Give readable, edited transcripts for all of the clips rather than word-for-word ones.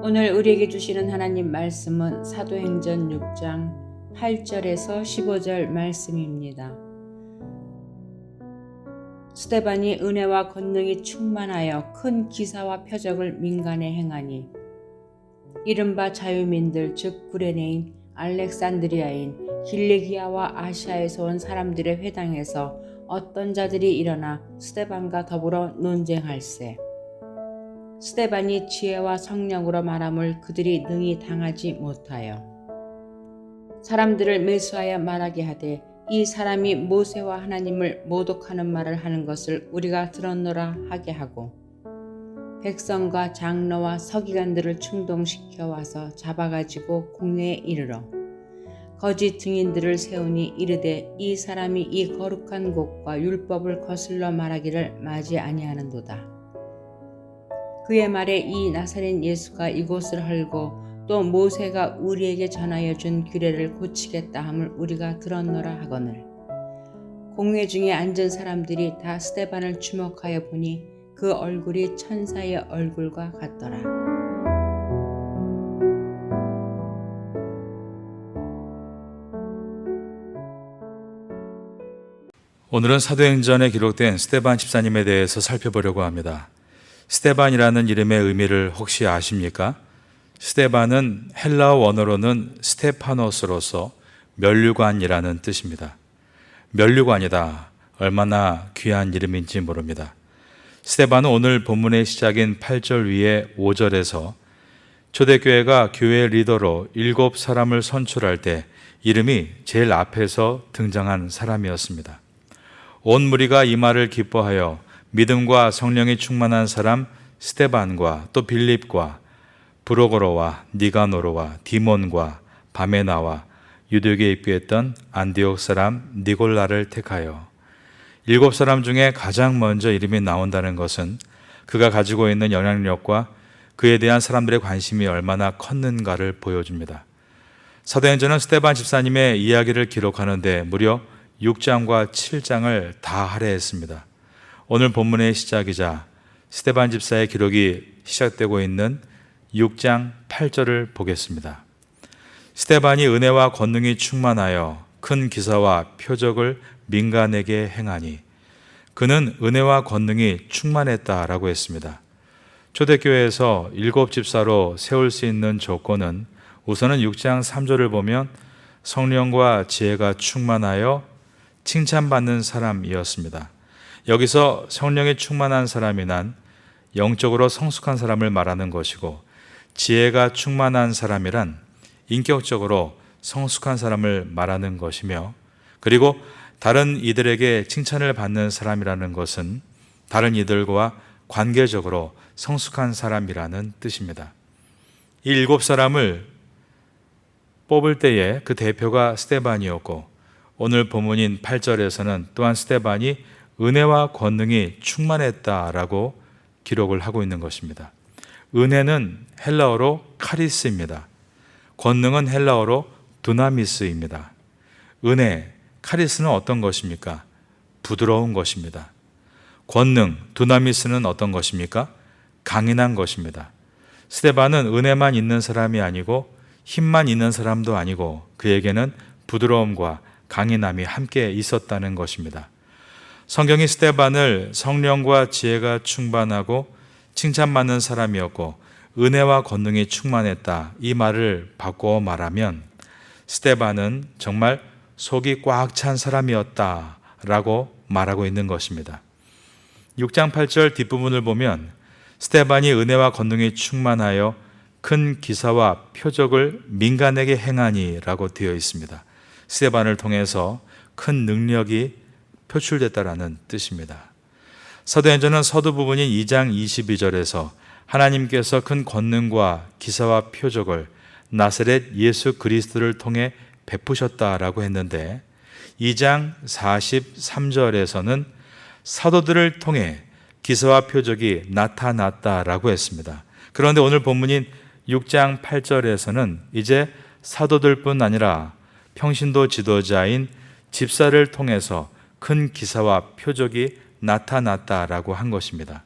오늘 우리에게 주시는 하나님 말씀은 사도행전 6장 8절에서 15절 말씀입니다. 스데반이 은혜와 권능이 충만하여 큰 기사와 표적을 민간에 행하니 이른바 자유민들 즉 구레네인 알렉산드리아인 길리기아와 아시아에서 온 사람들의 회당에서 어떤 자들이 일어나 스데반과 더불어 논쟁할세. 스데반이 지혜와 성령으로 말함을 그들이 능히 당하지 못하여 사람들을 매수하여 말하게 하되 이 사람이 모세와 하나님을 모독하는 말을 하는 것을 우리가 들었노라 하게 하고 백성과 장로와 서기관들을 충동시켜 와서 잡아가지고 공회에 이르러 거짓 증인들을 세우니 이르되 이 사람이 이 거룩한 곳과 율법을 거슬러 말하기를 마지 아니하는도다. 그의 말에 이 나사렛 예수가 이곳을 헐고 또 모세가 우리에게 전하여 준 규례를 고치겠다 함을 우리가 들었노라 하거늘 공회 중에 앉은 사람들이 다 스데반을 주목하여 보니 그 얼굴이 천사의 얼굴과 같더라. 오늘은 사도행전에 기록된 스데반 집사님에 대해서 살펴보려고 합니다. 스데반이라는 이름의 의미를 혹시 아십니까? 스데반은 헬라어 원어로는 스테파노스로서 면류관이라는 뜻입니다. 면류관이다. 얼마나 귀한 이름인지 모릅니다. 스데반은 오늘 본문의 시작인 8절 위에 5절에서 초대교회가 교회 리더로 7사람을 선출할 때 이름이 제일 앞에서 등장한 사람이었습니다. 온 무리가 이 말을 기뻐하여 믿음과 성령이 충만한 사람 스데반과 또 빌립과 브로고로와 니가노로와 디몬과 바메나와 유대교에 입교했던 안디옥 사람 니골라를 택하여 7사람 중에 가장 먼저 이름이 나온다는 것은 그가 가지고 있는 영향력과 그에 대한 사람들의 관심이 얼마나 컸는가를 보여줍니다. 사도행전은 스데반 집사님의 이야기를 기록하는데 무려 6장과 7장을 다 할애했습니다. 오늘 본문의 시작이자 스데반 집사의 기록이 시작되고 있는 6장 8절을 보겠습니다. 스데반이 은혜와 권능이 충만하여 큰 기사와 표적을 민간에게 행하니 그는 은혜와 권능이 충만했다라고 했습니다. 초대교회에서 7집사로 세울 수 있는 조건은 우선은 6장 3절을 보면 성령과 지혜가 충만하여 칭찬받는 사람이었습니다. 여기서 성령이 충만한 사람이란 영적으로 성숙한 사람을 말하는 것이고 지혜가 충만한 사람이란 인격적으로 성숙한 사람을 말하는 것이며 그리고 다른 이들에게 칭찬을 받는 사람이라는 것은 다른 이들과 관계적으로 성숙한 사람이라는 뜻입니다. 이 7사람을 뽑을 때에 그 대표가 스데반이었고 오늘 본문인 8절에서는 또한 스데반이 은혜와 권능이 충만했다라고 기록을 하고 있는 것입니다. 은혜는 헬라어로 카리스입니다. 권능은 헬라어로 두나미스입니다. 은혜, 카리스는 어떤 것입니까? 부드러운 것입니다. 권능, 두나미스는 어떤 것입니까? 강인한 것입니다. 스데반은 은혜만 있는 사람이 아니고 힘만 있는 사람도 아니고 그에게는 부드러움과 강인함이 함께 있었다는 것입니다. 성경이 스데반을 성령과 지혜가 충만하고 칭찬받는 사람이었고 은혜와 권능이 충만했다 이 말을 바꿔 말하면 스데반은 정말 속이 꽉 찬 사람이었다라고 말하고 있는 것입니다. 6장 8절 뒷부분을 보면 스데반이 은혜와 권능이 충만하여 큰 기사와 표적을 민간에게 행하니 라고 되어 있습니다. 스데반을 통해서 큰 능력이 표출됐다라는 뜻입니다. 사도행전은 서두 부분인 2장 22절에서 하나님께서 큰 권능과 기사와 표적을 나사렛 예수 그리스도를 통해 베푸셨다라고 했는데 2장 43절에서는 사도들을 통해 기사와 표적이 나타났다라고 했습니다. 그런데 오늘 본문인 6장 8절에서는 이제 사도들뿐 아니라 평신도 지도자인 집사를 통해서 큰 기사와 표적이 나타났다라고 한 것입니다.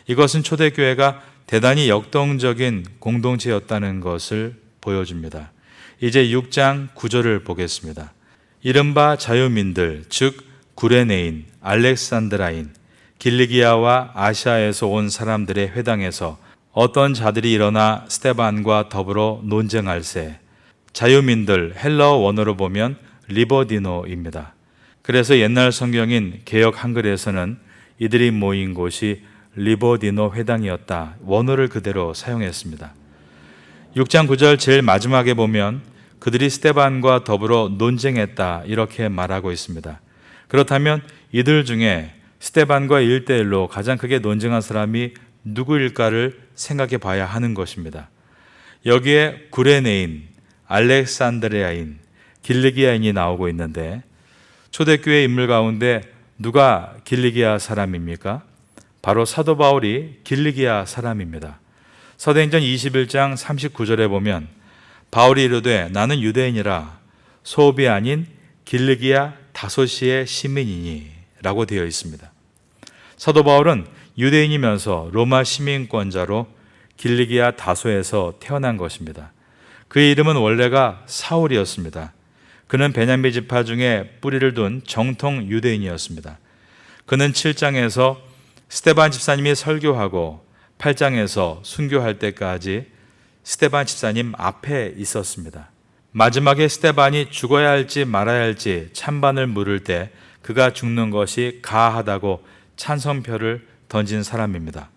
이것은 초대교회가 대단히 역동적인 공동체였다는 것을 보여줍니다. 이제 6장 9절을 보겠습니다. 이른바 자유민들, 즉 구레네인, 알렉산드라인, 길리기아와 아시아에서 온 사람들의 회당에서 어떤 자들이 일어나 스데반과 더불어 논쟁할세. 자유민들, 헬라어 원어로 보면 리버디노입니다. 그래서 옛날 성경인 개역 한글에서는 이들이 모인 곳이 리버디노 회당이었다. 원어를 그대로 사용했습니다. 6장 9절 제일 마지막에 보면 그들이 스데반과 더불어 논쟁했다 이렇게 말하고 있습니다. 그렇다면 이들 중에 스데반과 1대1로 가장 크게 논쟁한 사람이 누구일까를 생각해 봐야 하는 것입니다. 여기에 구레네인, 알렉산드리아인, 길리기아인이 나오고 있는데 초대교회 인물 가운데 누가 길리기아 사람입니까? 바로 사도 바울이 길리기아 사람입니다. 사도행전 21장 39절에 보면 바울이 이르되 나는 유대인이라 소읍이 아닌 길리기아 다소시의 시민이니 라고 되어 있습니다. 사도 바울은 유대인이면서 로마 시민권자로 길리기아 다소에서 태어난 것입니다. 그의 이름은 원래가 사울이었습니다. 그는 베냐민 지파 중에 뿌리를 둔 정통 유대인이었습니다. 그는 7장에서 스데반 집사님이 설교하고 8장에서 순교할 때까지 스데반 집사님 앞에 있었습니다. 마지막에 스데반이 죽어야 할지 말아야 할지 찬반을 물을 때 그가 죽는 것이 가하다고 찬성표를 던진 사람입니다.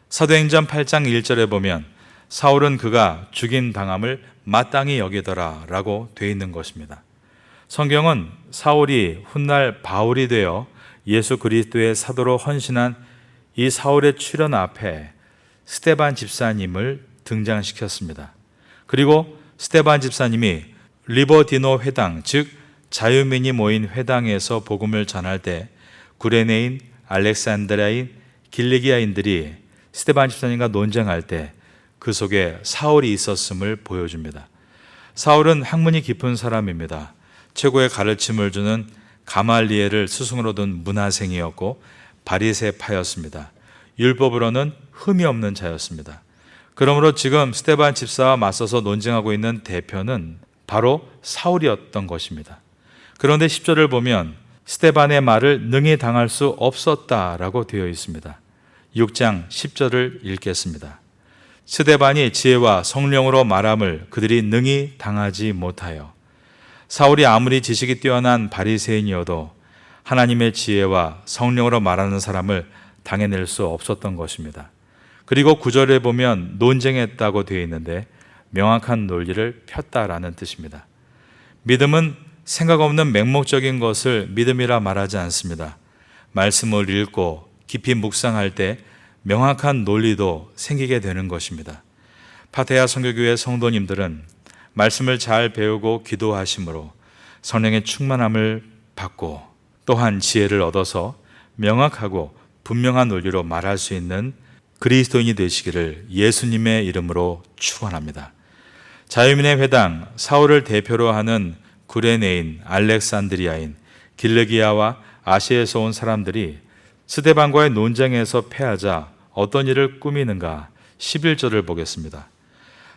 사도행전 8장 1절에 보면 사울은 그가 죽임 당함을 마땅히 여기더라 라고 되어 있는 것입니다. 성경은 사울이 훗날 바울이 되어 예수 그리스도의 사도로 헌신한 이 사울의 출현 앞에 스데반 집사님을 등장시켰습니다. 그리고 스데반 집사님이 리버디노 회당, 즉 자유민이 모인 회당에서 복음을 전할 때 구레네인, 알렉산드라인, 길리기아인들이 스데반 집사님과 논쟁할 때 그 속에 사울이 있었음을 보여줍니다. 사울은 학문이 깊은 사람입니다. 최고의 가르침을 주는 가말리엘을 스승으로 둔 문하생이었고 바리새파였습니다. 율법으로는 흠이 없는 자였습니다. 그러므로 지금 스데반 집사와 맞서서 논쟁하고 있는 대표는 바로 사울이었던 것입니다. 그런데 10절을 보면 스데반의 말을 능히 당할 수 없었다라고 되어 있습니다. 6장 10절을 읽겠습니다. 스데반이 지혜와 성령으로 말함을 그들이 능히 당하지 못하여 사울이 아무리 지식이 뛰어난 바리새인이어도 하나님의 지혜와 성령으로 말하는 사람을 당해낼 수 없었던 것입니다. 그리고 9절에 보면 논쟁했다고 되어 있는데 명확한 논리를 폈다라는 뜻입니다. 믿음은 생각 없는 맹목적인 것을 믿음이라 말하지 않습니다. 말씀을 읽고 깊이 묵상할 때 명확한 논리도 생기게 되는 것입니다. 파테아 선교교회 성도님들은 말씀을 잘 배우고 기도하심으로 성령의 충만함을 받고 또한 지혜를 얻어서 명확하고 분명한 논리로 말할 수 있는 그리스도인이 되시기를 예수님의 이름으로 축원합니다. 자유민의 회당, 사울을 대표로 하는 구레네인, 알렉산드리아인, 길리기아와 아시아에서 온 사람들이 스데반과의 논쟁에서 패하자 어떤 일을 꾸미는가 11절을 보겠습니다.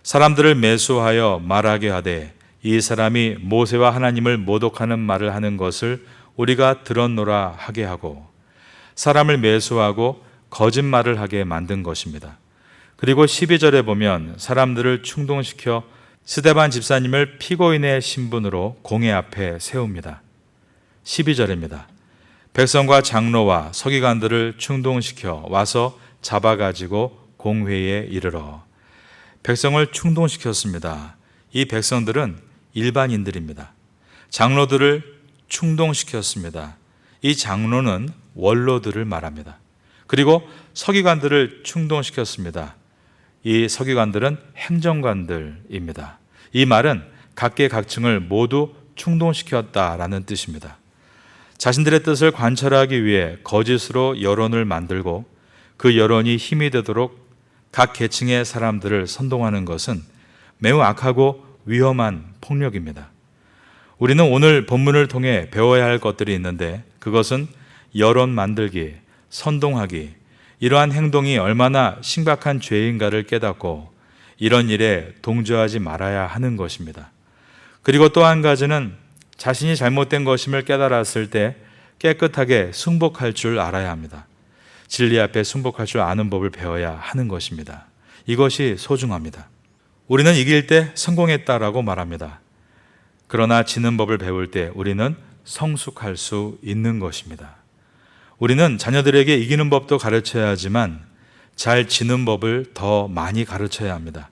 사람들을 매수하여 말하게 하되 이 사람이 모세와 하나님을 모독하는 말을 하는 것을 우리가 들었노라 하게 하고 사람을 매수하고 거짓말을 하게 만든 것입니다. 그리고 12절에 보면 사람들을 충동시켜 스데반 집사님을 피고인의 신분으로 공회 앞에 세웁니다. 12절입니다. 백성과 장로와 서기관들을 충동시켜 와서 잡아가지고 공회에 이르러 백성을 충동시켰습니다. 이 백성들은 일반인들입니다. 장로들을 충동시켰습니다. 이 장로는 원로들을 말합니다. 그리고 서기관들을 충동시켰습니다. 이 서기관들은 행정관들입니다. 이 말은 각계각층을 모두 충동시켰다라는 뜻입니다. 자신들의 뜻을 관철하기 위해 거짓으로 여론을 만들고 그 여론이 힘이 되도록 각 계층의 사람들을 선동하는 것은 매우 악하고 위험한 폭력입니다. 우리는 오늘 본문을 통해 배워야 할 것들이 있는데 그것은 여론 만들기, 선동하기, 이러한 행동이 얼마나 심각한 죄인가를 깨닫고 이런 일에 동조하지 말아야 하는 것입니다. 그리고 또 한 가지는 자신이 잘못된 것임을 깨달았을 때 깨끗하게 승복할 줄 알아야 합니다. 진리 앞에 승복할 줄 아는 법을 배워야 하는 것입니다. 이것이 소중합니다. 우리는 이길 때 성공했다라고 말합니다. 그러나 지는 법을 배울 때 우리는 성숙할 수 있는 것입니다. 우리는 자녀들에게 이기는 법도 가르쳐야 하지만 잘 지는 법을 더 많이 가르쳐야 합니다.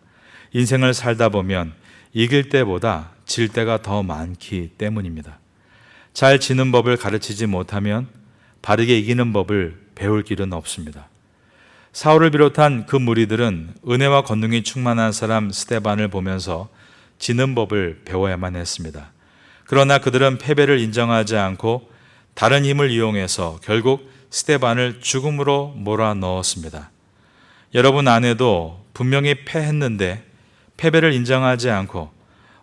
인생을 살다 보면 이길 때보다 질 때가 더 많기 때문입니다. 잘 지는 법을 가르치지 못하면 바르게 이기는 법을 배울 길은 없습니다. 사울을 비롯한 그 무리들은 은혜와 권능이 충만한 사람 스데반을 보면서 지는 법을 배워야만 했습니다. 그러나 그들은 패배를 인정하지 않고 다른 힘을 이용해서 결국 스데반을 죽음으로 몰아넣었습니다. 여러분 안에도 분명히 패했는데 패배를 인정하지 않고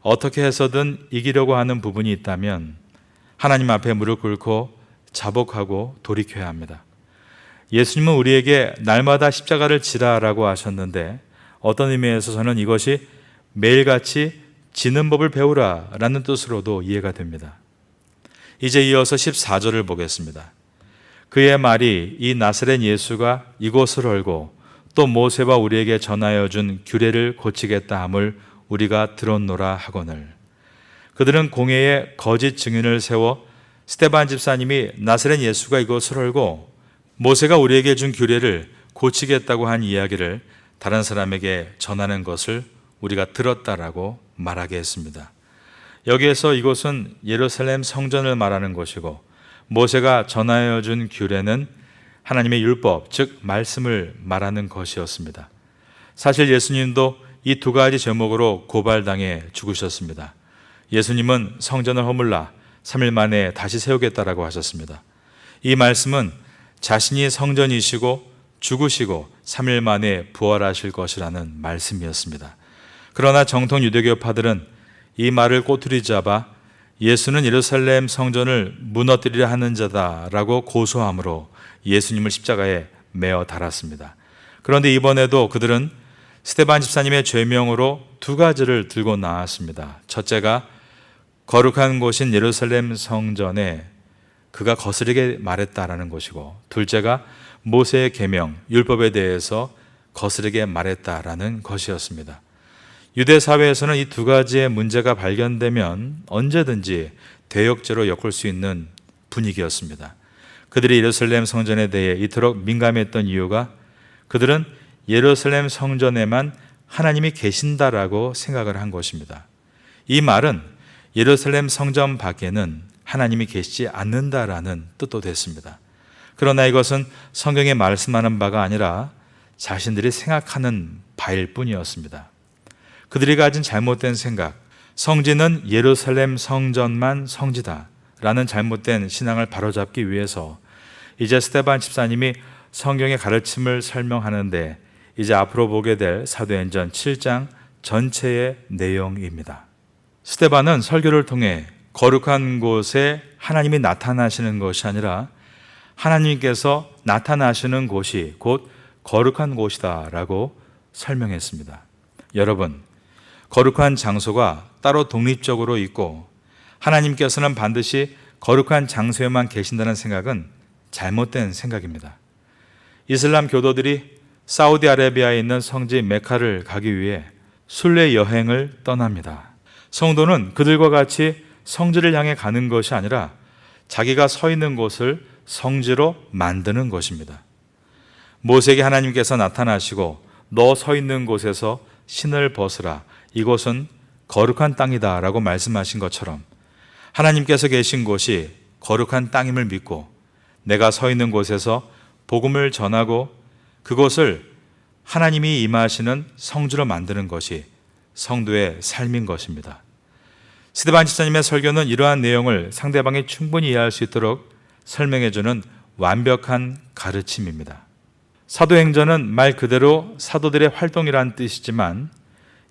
어떻게 해서든 이기려고 하는 부분이 있다면 하나님 앞에 무릎 꿇고 자복하고 돌이켜야 합니다. 예수님은 우리에게 날마다 십자가를 지라라고 하셨는데 어떤 의미에서 저는 이것이 매일같이 지는 법을 배우라라는 뜻으로도 이해가 됩니다. 이제 이어서 14절을 보겠습니다. 그의 말이 이 나사렛 예수가 이곳을 헐고 또 모세와 우리에게 전하여 준 규례를 고치겠다 함을 우리가 들었노라 하거늘. 그들은 공회에 거짓 증인을 세워 스데반 집사님이 나사렛 예수가 이곳을 헐고 모세가 우리에게 준 규례를 고치겠다고 한 이야기를 다른 사람에게 전하는 것을 우리가 들었다라고 말하게 했습니다. 여기에서 이곳은 예루살렘 성전을 말하는 것이고 모세가 전하여 준 규례는 하나님의 율법, 즉 말씀을 말하는 것이었습니다. 사실 예수님도 이 두 가지 제목으로 고발당해 죽으셨습니다. 예수님은 성전을 허물라 3일 만에 다시 세우겠다라고 하셨습니다. 이 말씀은 자신이 성전이시고 죽으시고 3일 만에 부활하실 것이라는 말씀이었습니다. 그러나 정통 유대교파들은 이 말을 꼬투리 잡아 예수는 예루살렘 성전을 무너뜨리려 하는 자다라고 고소함으로 예수님을 십자가에 매어 달았습니다. 그런데 이번에도 그들은 스데반 집사님의 죄명으로 두 가지를 들고 나왔습니다. 첫째가 거룩한 곳인 예루살렘 성전에 그가 거스르게 말했다라는 것이고, 둘째가 모세의 계명, 율법에 대해서 거스르게 말했다라는 것이었습니다. 유대 사회에서는 이 두 가지의 문제가 발견되면 언제든지 대역죄로 엮을 수 있는 분위기였습니다. 그들이 예루살렘 성전에 대해 이토록 민감했던 이유가 그들은 예루살렘 성전에만 하나님이 계신다라고 생각을 한 것입니다. 이 말은 예루살렘 성전 밖에는 하나님이 계시지 않는다라는 뜻도 됐습니다. 그러나 이것은 성경에 말씀하는 바가 아니라 자신들이 생각하는 바일 뿐이었습니다. 그들이 가진 잘못된 생각, 성지는 예루살렘 성전만 성지다 라는 잘못된 신앙을 바로잡기 위해서 이제 스데반 집사님이 성경의 가르침을 설명하는데 이제 앞으로 보게 될 사도행전 7장 전체의 내용입니다. 스데반은 설교를 통해 거룩한 곳에 하나님이 나타나시는 것이 아니라 하나님께서 나타나시는 곳이 곧 거룩한 곳이다 라고 설명했습니다. 여러분, 거룩한 장소가 따로 독립적으로 있고 하나님께서는 반드시 거룩한 장소에만 계신다는 생각은 잘못된 생각입니다. 이슬람 교도들이 사우디아라비아에 있는 성지 메카를 가기 위해 순례 여행을 떠납니다. 성도는 그들과 같이 성지를 향해 가는 것이 아니라 자기가 서 있는 곳을 성지로 만드는 것입니다. 모세에게 하나님께서 나타나시고 너 서 있는 곳에서 신을 벗으라, 이곳은 거룩한 땅이다 라고 말씀하신 것처럼 하나님께서 계신 곳이 거룩한 땅임을 믿고 내가 서 있는 곳에서 복음을 전하고 그곳을 하나님이 임하시는 성지로 만드는 것이 성도의 삶인 것입니다. 스데반 집사님의 설교는 이러한 내용을 상대방이 충분히 이해할 수 있도록 설명해주는 완벽한 가르침입니다. 사도행전은 말 그대로 사도들의 활동이란 뜻이지만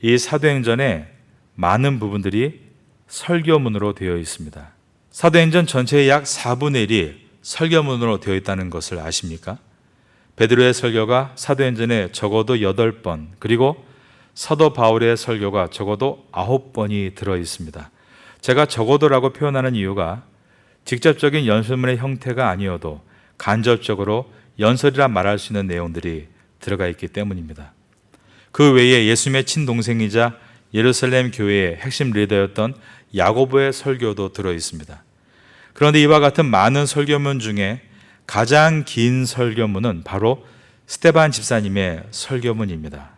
이 사도행전의 많은 부분들이 설교문으로 되어 있습니다. 사도행전 전체의 약 4분의 1이 설교문으로 되어 있다는 것을 아십니까? 베드로의 설교가 사도행전에 적어도 8번, 그리고 사도 바울의 설교가 적어도 9번이 들어 있습니다. 제가 적어도라고 표현하는 이유가 직접적인 연설문의 형태가 아니어도 간접적으로 연설이라 말할 수 있는 내용들이 들어가 있기 때문입니다. 그 외에 예수님의 친동생이자 예루살렘 교회의 핵심 리더였던 야고보의 설교도 들어 있습니다. 그런데 이와 같은 많은 설교문 중에 가장 긴 설교문은 바로 스데반 집사님의 설교문입니다.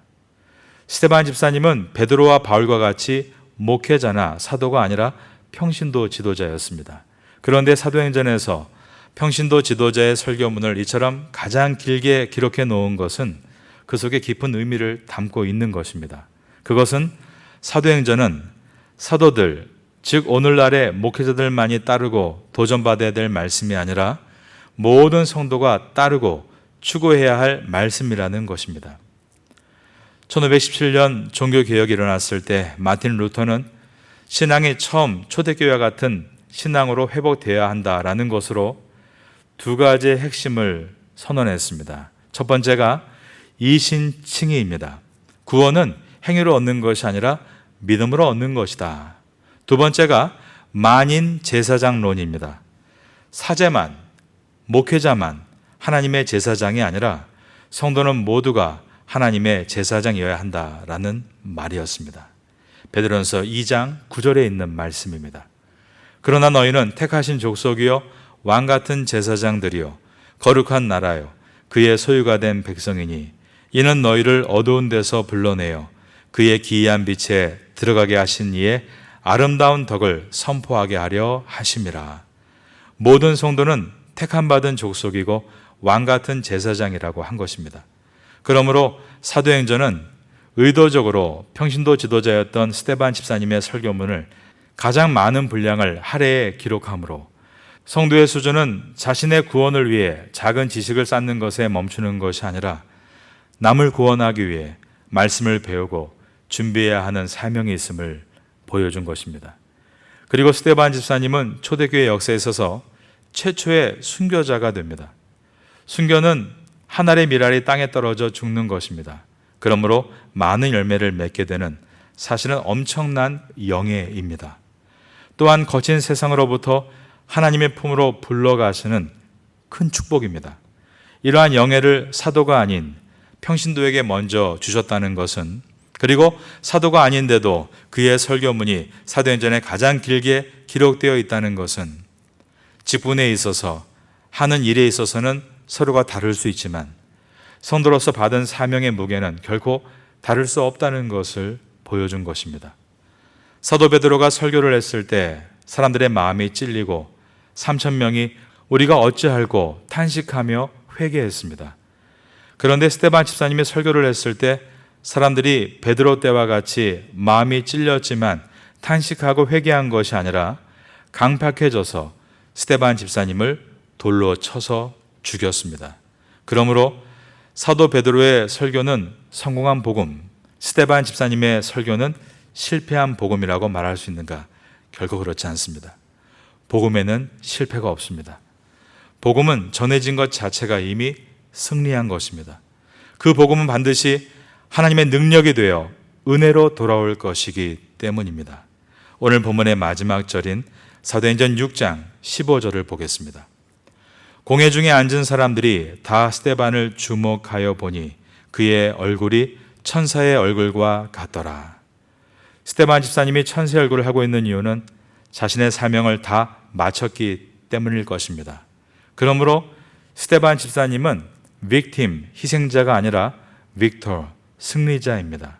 스데반 집사님은 베드로와 바울과 같이 목회자나 사도가 아니라 평신도 지도자였습니다. 그런데 사도행전에서 평신도 지도자의 설교문을 이처럼 가장 길게 기록해 놓은 것은 그 속에 깊은 의미를 담고 있는 것입니다. 그것은 사도행전은 사도들, 즉 오늘날의 목회자들만이 따르고 도전받아야 될 말씀이 아니라 모든 성도가 따르고 추구해야 할 말씀이라는 것입니다. 1517년 종교개혁이 일어났을 때 마틴 루터는 신앙이 처음 초대교회와 같은 신앙으로 회복되어야 한다라는 것으로 두 가지의 핵심을 선언했습니다. 첫 번째가 이신칭의입니다. 구원은 행위로 얻는 것이 아니라 믿음으로 얻는 것이다. 두 번째가 만인 제사장론입니다. 사제만, 목회자만 하나님의 제사장이 아니라 성도는 모두가 하나님의 제사장이어야 한다라는 말이었습니다. 베드로전서 2장 9절에 있는 말씀입니다. 그러나 너희는 택하신 족속이요 왕 같은 제사장들이요 거룩한 나라요 그의 소유가 된 백성이니 이는 너희를 어두운 데서 불러내어 그의 기이한 빛에 들어가게 하신 이의 아름다운 덕을 선포하게 하려 하심이라. 모든 성도는 택함 받은 족속이고 왕 같은 제사장이라고 한 것입니다. 그러므로 사도행전은 의도적으로 평신도 지도자였던 스데반 집사님의 설교문을 가장 많은 분량을 할애해 기록하므로 성도의 수준은 자신의 구원을 위해 작은 지식을 쌓는 것에 멈추는 것이 아니라 남을 구원하기 위해 말씀을 배우고 준비해야 하는 사명이 있음을 보여준 것입니다. 그리고 스데반 집사님은 초대교회 역사에 있어서 최초의 순교자가 됩니다. 순교는 한 알의 밀알이 땅에 떨어져 죽는 것입니다. 그러므로 많은 열매를 맺게 되는 사실은 엄청난 영예입니다. 또한 거친 세상으로부터 하나님의 품으로 불러가시는 큰 축복입니다. 이러한 영예를 사도가 아닌 평신도에게 먼저 주셨다는 것은, 그리고 사도가 아닌데도 그의 설교문이 사도행전에 가장 길게 기록되어 있다는 것은 직분에 있어서 하는 일에 있어서는 서로가 다를 수 있지만 성도로서 받은 사명의 무게는 결코 다를 수 없다는 것을 보여준 것입니다. 사도 베드로가 설교를 했을 때 사람들의 마음이 찔리고 3,000명이 우리가 어찌할꼬 탄식하며 회개했습니다. 그런데 스데반 집사님이 설교를 했을 때 사람들이 베드로 때와 같이 마음이 찔렸지만 탄식하고 회개한 것이 아니라 강팍해져서 스데반 집사님을 돌로 쳐서 죽였습니다. 그러므로 사도 베드로의 설교는 성공한 복음, 스데반 집사님의 설교는 실패한 복음이라고 말할 수 있는가? 결코 그렇지 않습니다. 복음에는 실패가 없습니다. 복음은 전해진 것 자체가 이미 승리한 것입니다. 그 복음은 반드시 하나님의 능력이 되어 은혜로 돌아올 것이기 때문입니다. 오늘 본문의 마지막 절인 사도행전 6장 15절을 보겠습니다. 공회 중에 앉은 사람들이 다 스데반을 주목하여 보니 그의 얼굴이 천사의 얼굴과 같더라. 스데반 집사님이 천사의 얼굴을 하고 있는 이유는 자신의 사명을 다 마쳤기 때문일 것입니다. 그러므로 스데반 집사님은 빅팀, 희생자가 아니라 빅토, 승리자입니다.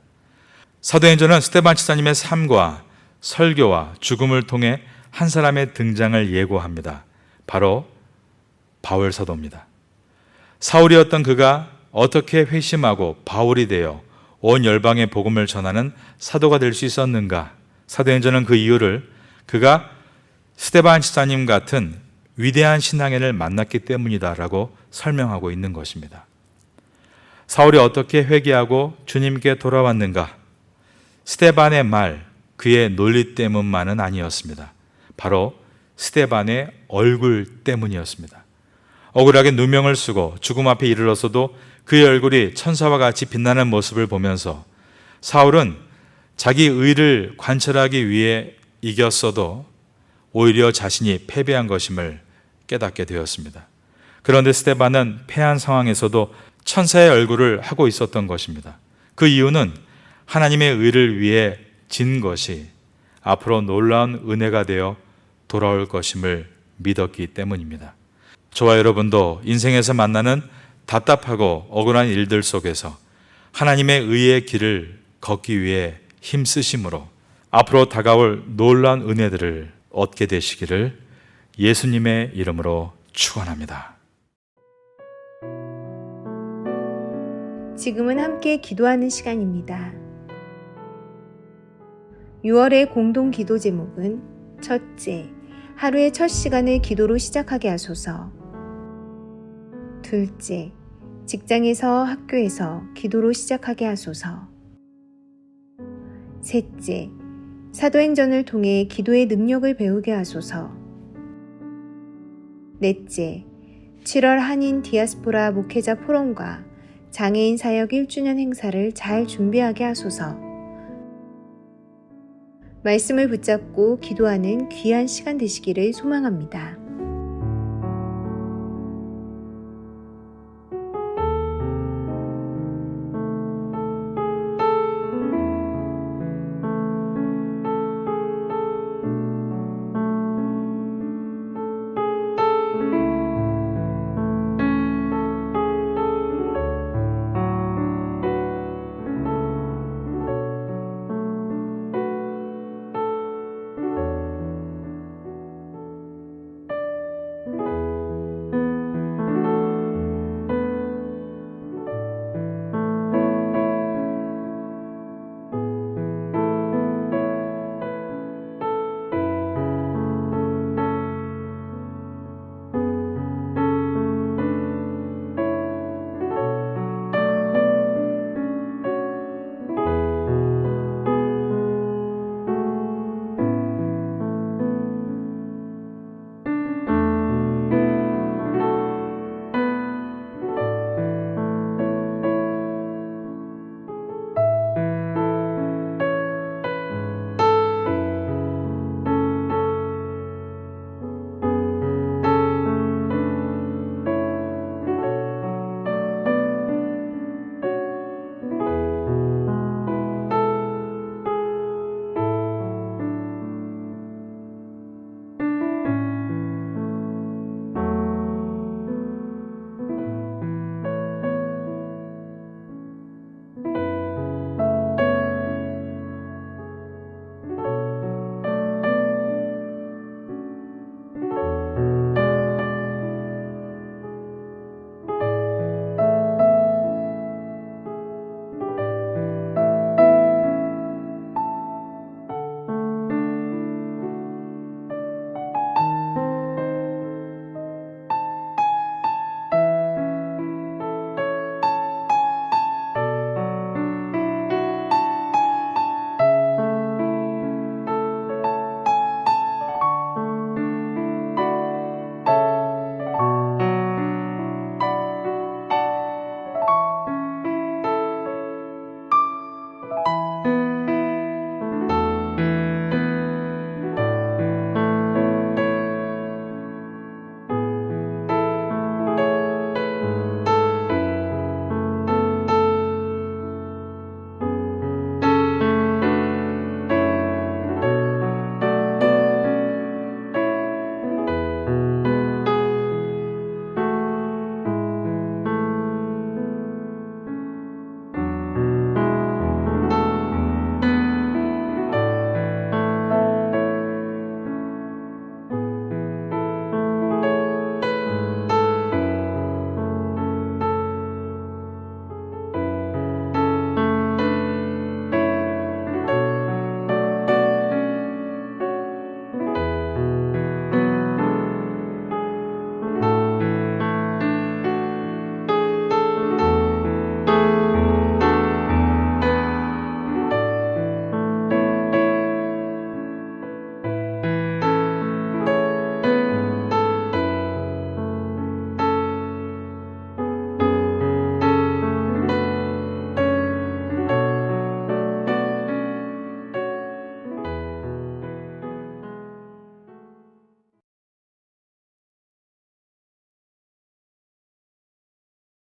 사도행전은 스데반 집사님의 삶과 설교와 죽음을 통해 한 사람의 등장을 예고합니다. 바로 바울 사도입니다. 사울이었던 그가 어떻게 회심하고 바울이 되어 온 열방의 복음을 전하는 사도가 될 수 있었는가? 사도행전은 그 이유를 그가 스데반 집사님 같은 위대한 신앙인을 만났기 때문이다라고 설명하고 있는 것입니다. 사울이 어떻게 회개하고 주님께 돌아왔는가? 스데반의 말, 그의 논리 때문만은 아니었습니다. 바로 스데반의 얼굴 때문이었습니다. 억울하게 누명을 쓰고 죽음 앞에 이르렀어도 그의 얼굴이 천사와 같이 빛나는 모습을 보면서 사울은 자기 의를 관철하기 위해 이겼어도 오히려 자신이 패배한 것임을 깨닫게 되었습니다. 그런데 스데반은 패한 상황에서도 천사의 얼굴을 하고 있었던 것입니다. 그 이유는 하나님의 의를 위해 진 것이 앞으로 놀라운 은혜가 되어 돌아올 것임을 믿었기 때문입니다. 저와 여러분도 인생에서 만나는 답답하고 억울한 일들 속에서 하나님의 의의 길을 걷기 위해 힘쓰심으로 앞으로 다가올 놀라운 은혜들을 얻게 되시기를 예수님의 이름으로 축원합니다. 지금은 함께 기도하는 시간입니다. 6월의 공동 기도 제목은 첫째, 하루의 첫 시간을 기도로 시작하게 하소서. 둘째, 직장에서 학교에서 기도로 시작하게 하소서. 셋째, 사도행전을 통해 기도의 능력을 배우게 하소서. 넷째, 7월 한인 디아스포라 목회자 포럼과 장애인 사역 1주년 행사를 잘 준비하게 하소서. 말씀을 붙잡고 기도하는 귀한 시간 되시기를 소망합니다.